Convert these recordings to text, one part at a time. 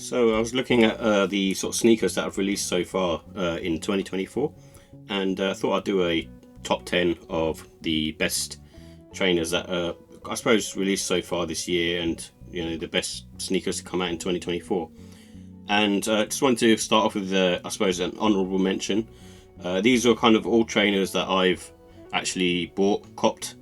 So I was looking at the sort of sneakers that I've released so far in 2024, and thought I'd do a top 10 of the best trainers that I suppose released so far this year, and the best sneakers to come out in 2024. And just wanted to start off with I suppose an honourable mention. These are kind of all trainers that I've actually copped,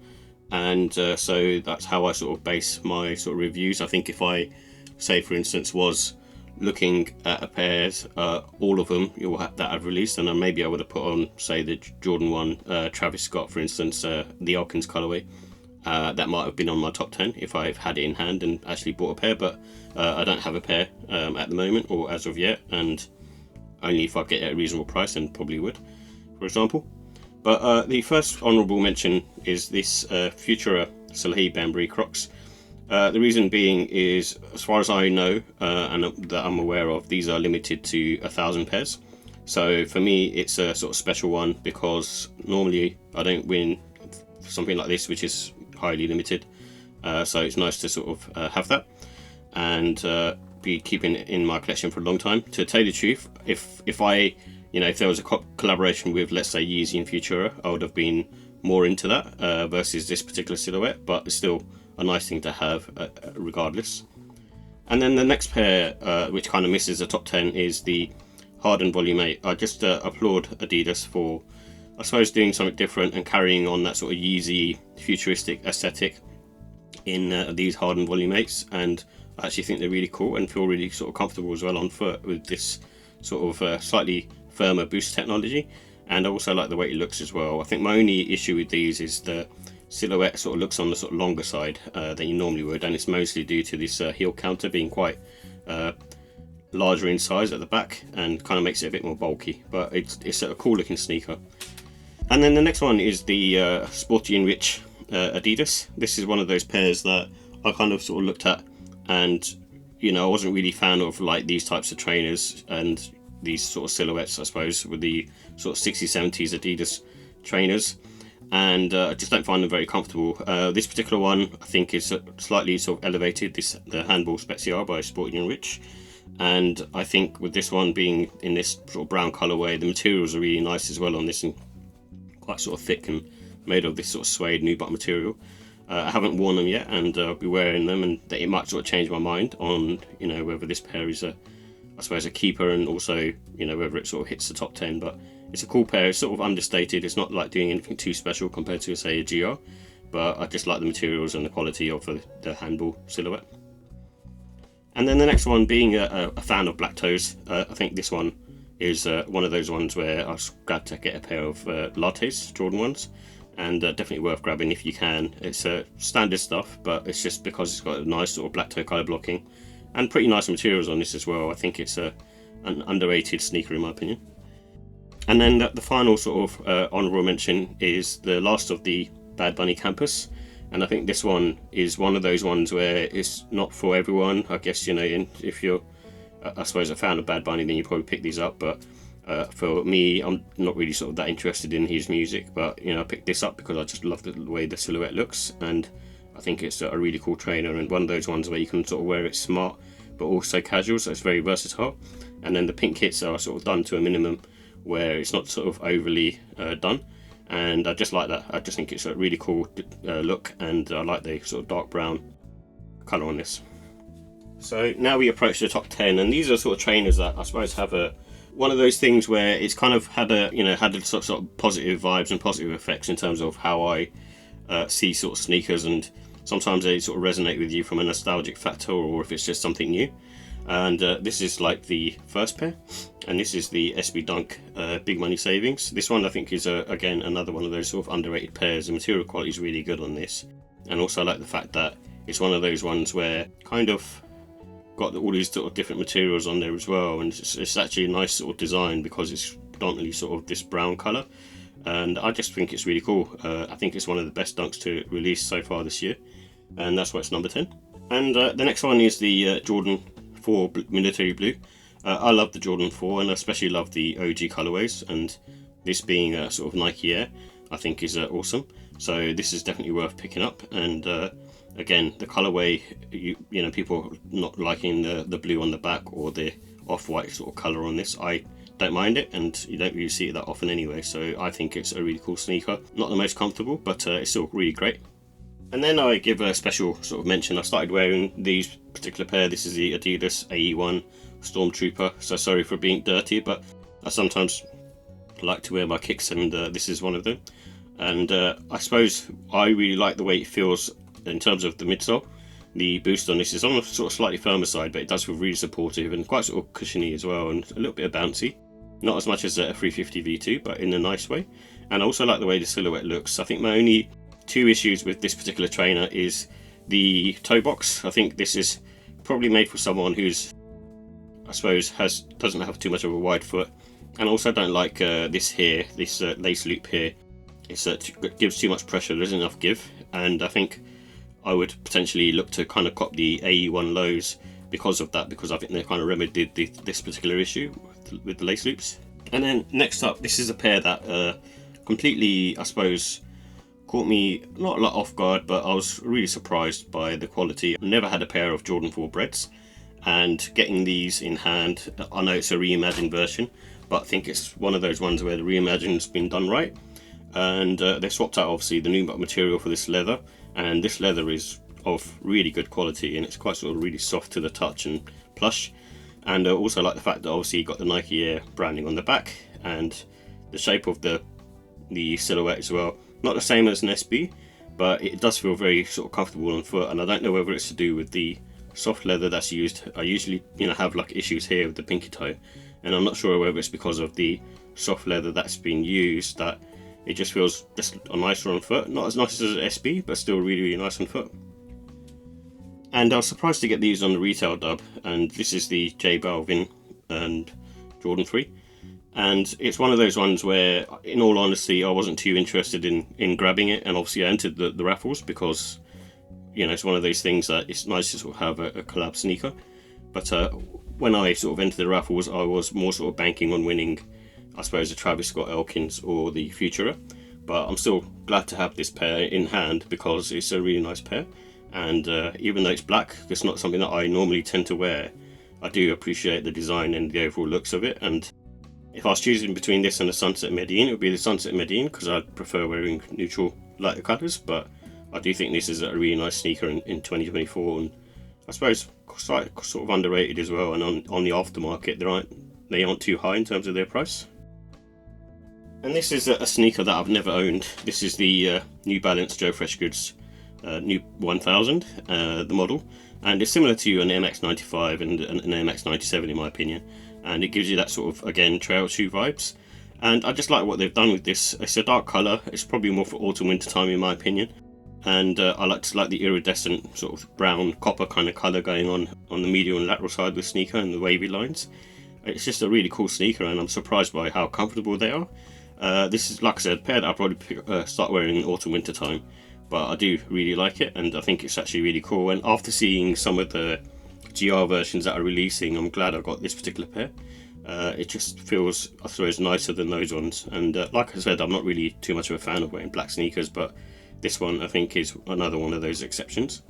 and so that's how I sort of base my sort of reviews. I think if I say, for instance, was looking at a pairs, all of them that I've released, and then maybe I would have put on, say, the Jordan 1 Travis Scott, for instance, the Elkins colourway. That might have been on my top 10 if I've had it in hand and actually bought a pair, but I don't have a pair at the moment, or as of yet, and only if I get it at a reasonable price, and probably would, for example. But the first honourable mention is this Futura Salehe Bembury Crocs. The reason being is, as far as I know and that I'm aware of, these are limited to 1,000 pairs. So for me, it's a sort of special one, because normally I don't win something like this, which is highly limited. So it's nice to sort of have that and be keeping it in my collection for a long time. To tell you the truth, if there was a collaboration with, let's say, Yeezy and Futura, I would have been more into that versus this particular silhouette, but it's still a nice thing to have regardless. And then the next pair, which kind of misses the top 10, is the Harden Volume 8. I just applaud Adidas for, I suppose, doing something different and carrying on that sort of Yeezy futuristic aesthetic in these Harden Volume 8s, and I actually think they're really cool and feel really sort of comfortable as well on foot with this sort of slightly firmer boost technology, and I also like the way it looks as well. I think my only issue with these is the silhouette sort of looks on the sort of longer side than you normally would, and it's mostly due to this heel counter being quite larger in size at the back, and kind of makes it a bit more bulky, but it's a cool looking sneaker. And then the next one is the Sporty and Rich Adidas. This is one of those pairs that I kind of sort of looked at, and I wasn't really a fan of like these types of trainers and these sort of silhouettes, I suppose, with the sort of 60s 70s Adidas trainers, and I just don't find them very comfortable. This particular one I think is slightly sort of elevated, the Handball Special by Sporty and Rich, and I think with this one being in this sort of brown colourway, the materials are really nice as well on this, and quite sort of thick and made of this sort of suede nubuck material. I haven't worn them yet, and I'll be wearing them, and it might sort of change my mind on whether this pair is I suppose a keeper, and also whether it sort of hits the top 10. But it's a cool pair. It's sort of understated. It's not like doing anything too special compared to, say, a GR, but I just like the materials and the quality of the handball silhouette. And then the next one, being a fan of black toes, I think this one is one of those ones where I was glad to get a pair of Lattes, Jordan 1s, and definitely worth grabbing if you can. It's standard stuff, but it's just because it's got a nice sort of black toe colour blocking and pretty nice materials on this as well. I think it's an underrated sneaker in my opinion. And then the final sort of honourable mention is the last of the Bad Bunny Campus, and I think this one is one of those ones where it's not for everyone. I guess and if you're I suppose a fan of Bad Bunny, then you probably pick these up, but for me, I'm not really sort of that interested in his music, but I picked this up because I just love the way the silhouette looks, and I think it's a really cool trainer, and one of those ones where you can sort of wear it smart but also casual, so it's very versatile. And then the pink hits are sort of done to a minimum where it's not sort of overly done, and I just like that. I just think it's a really cool look, and I like the sort of dark brown colour on this. So now we approach the top 10, and these are sort of trainers that I suppose have one of those things where it's kind of had a sort of positive vibes and positive effects in terms of how I see sort of sneakers, and sometimes they sort of resonate with you from a nostalgic factor, or if it's just something new. And this is like the first pair, and this is the SB Dunk Big Money Savings. This one I think is again another one of those sort of underrated pairs. The material quality is really good on this, and also I like the fact that it's one of those ones where kind of got all these sort of different materials on there as well, and it's actually a nice sort of design because it's predominantly sort of this brown colour, and I just think it's really cool. I think it's one of the best dunks to release so far this year, and that's why it's number 10. And the next one is the Jordan 4 Military Blue. I love the Jordan 4, and I especially love the OG colourways, and this being a sort of Nike Air I think is awesome. so this is definitely worth picking up. And again, the colorway, you know, people not liking the blue on the back or the off-white sort of color on this. I don't mind it, and you don't really see it that often anyway, so I think it's a really cool sneaker. Not the most comfortable, but it's still really great. And then I give a special sort of mention. I started wearing these particular pair. This is the Adidas AE1 Stormtrooper. So sorry for being dirty, but I sometimes like to wear my kicks, and this is one of them. And I suppose I really like the way it feels in terms of the midsole. The boost on this is on the sort of slightly firmer side, but it does feel really supportive and quite sort of cushiony as well, and a little bit bouncy. Not as much as a 350 V2, but in a nice way. And I also like the way the silhouette looks. I think my only two issues with this particular trainer is the toe box. I think this is probably made for someone who's, I suppose, doesn't have too much of a wide foot. And also don't like this here, this lace loop here. It gives too much pressure, there isn't enough give. And I think I would potentially look to kind of cop the AE1 lows because of that, because I think they kind of remedied this particular issue with the lace loops. And then next up, this is a pair that completely, I suppose, caught me not a lot off guard, but I was really surprised by the quality. I've never had a pair of Jordan 4 Breds, and getting these in hand, I know it's a reimagined version, but I think it's one of those ones where the reimagined's been done right. And they swapped out obviously the new material for this leather, and this leather is of really good quality, and it's quite sort of really soft to the touch and plush. And also like the fact that obviously you got the Nike Air branding on the back, and the shape of the silhouette as well. Not the same as an SB, but it does feel very sort of comfortable on foot. And I don't know whether it's to do with the soft leather that's used. I usually, you know, have like issues here with the pinky toe, and I'm not sure whether it's because of the soft leather that's been used that it just feels just nicer on foot. Not as nice as an SB, but still really, really nice on foot. And I was surprised to get these on the retail dub, and this is the J Balvin and Jordan 3. And it's one of those ones where, in all honesty, I wasn't too interested in grabbing it, and obviously I entered the raffles because, you know, it's one of those things that it's nice to sort of have a collab sneaker. But when I sort of entered the raffles, I was more sort of banking on winning, I suppose, the Travis Scott Elkins or the Futura. But I'm still glad to have this pair in hand because it's a really nice pair. And even though it's black, it's not something that I normally tend to wear. I do appreciate the design and the overall looks of it. And if I was choosing between this and the Sunset Medellin, it would be the Sunset Medellin because I prefer wearing neutral lighter colours. But I do think this is a really nice sneaker in 2024, and I suppose sort of underrated as well. And on the aftermarket, they aren't too high in terms of their price. And this is a sneaker that I've never owned. This is the New Balance Joe Freshgoods New 1000, the model, and it's similar to an MX95 and an MX97 in my opinion, and it gives you that sort of, again, trail shoe vibes. And I just like what they've done with this. It's a dark colour, it's probably more for autumn winter time in my opinion, and I like the iridescent sort of brown copper kind of colour going on the medial and lateral side of the sneaker and the wavy lines. It's just a really cool sneaker, and I'm surprised by how comfortable they are. This is, like I said, a pair that I'll probably start wearing in autumn winter time, but I do really like it, and I think it's actually really cool. And after seeing some of the GR versions that are releasing, I'm glad I got this particular pair. It just feels, I suppose, nicer than those ones. And like I said, I'm not really too much of a fan of wearing black sneakers, but this one I think is another one of those exceptions.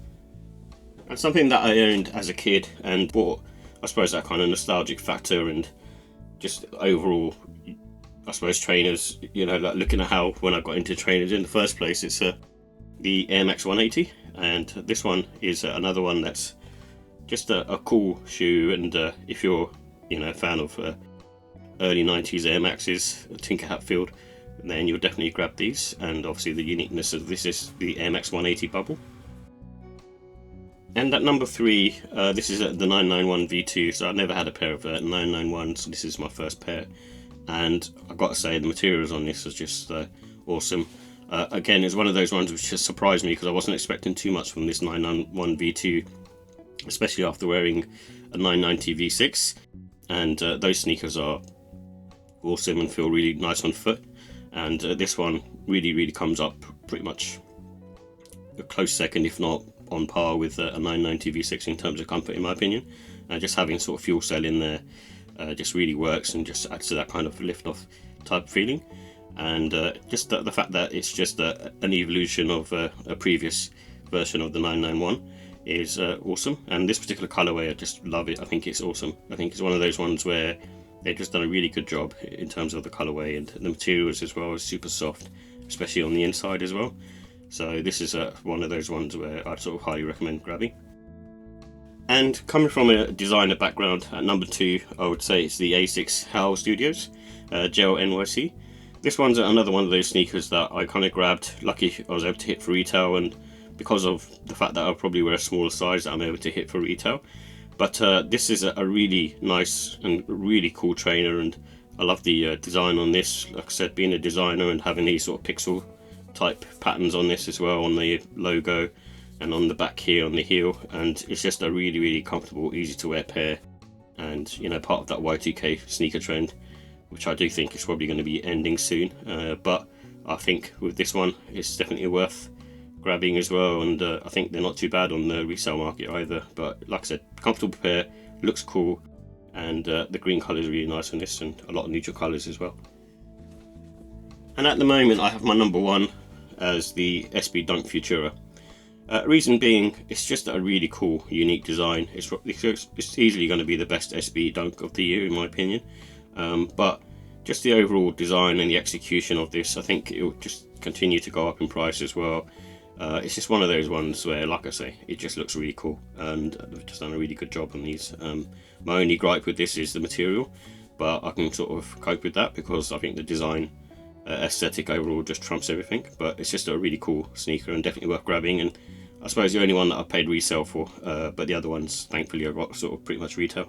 And something that I owned as a kid and bought, I suppose, that kind of nostalgic factor and just overall, I suppose, trainers, you know, like looking at how when I got into trainers in the first place, it's the Air Max 180, and this one is another one that's just a cool shoe. And if you're, you know, a fan of early 90s Air Maxes, Tinker Hatfield, then you'll definitely grab these. And obviously the uniqueness of this is the Air Max 180 bubble. And at number 3, this is the 991 V2. So I've never had a pair of 991s, so this is my first pair. And I've got to say, the materials on this is just awesome. Again, it's one of those ones which just surprised me because I wasn't expecting too much from this 991 V2, especially after wearing a 990 V6. And those sneakers are awesome and feel really nice on foot. And this one really comes up pretty much a close second, if not on par with a 990 V6 in terms of comfort, in my opinion. Just having sort of fuel cell in there just really works and just adds to that kind of lift off type feeling. and just the fact that it's just an evolution of a previous version of the 991 is awesome. And this particular colorway, I just love it. I think it's awesome. I think it's one of those ones where they've just done a really good job in terms of the colorway, and the materials as well is super soft, especially on the inside as well. So this is one of those ones where I'd sort of highly recommend grabbing. And coming from a designer background, at number 2, I would say it's the ASICS Howl Studios Gel-NYC. This one's another one of those sneakers that I kind of grabbed. Lucky I was able to hit for retail, and because of the fact that I'll probably wear a smaller size, that I'm able to hit for retail. But this is a really nice and really cool trainer, and I love the design on this. Like I said, being a designer and having these sort of pixel type patterns on this as well, on the logo and on the back here on the heel, and it's just a really comfortable, easy to wear pair, and you know, part of that Y2K sneaker trend, which I do think is probably going to be ending soon, but I think with this one it's definitely worth grabbing as well, and I think they're not too bad on the resale market either. But like I said, comfortable pair, looks cool, and the green colour is really nice on this, and a lot of neutral colours as well. And at the moment I have my number 1 as the SB Dunk Futura. Reason being, it's just a really cool, unique design. It's easily going to be the best SB Dunk of the year in my opinion, but just the overall design and the execution of this, I think it will just continue to go up in price as well. It's just one of those ones where, like I say, it just looks really cool, and they've just done a really good job on these. My only gripe with this is the material, but I can sort of cope with that because I think the design aesthetic overall just trumps everything. But it's just a really cool sneaker and definitely worth grabbing, and I suppose the only one that I paid resale for, but the other ones thankfully I got sort of pretty much retail.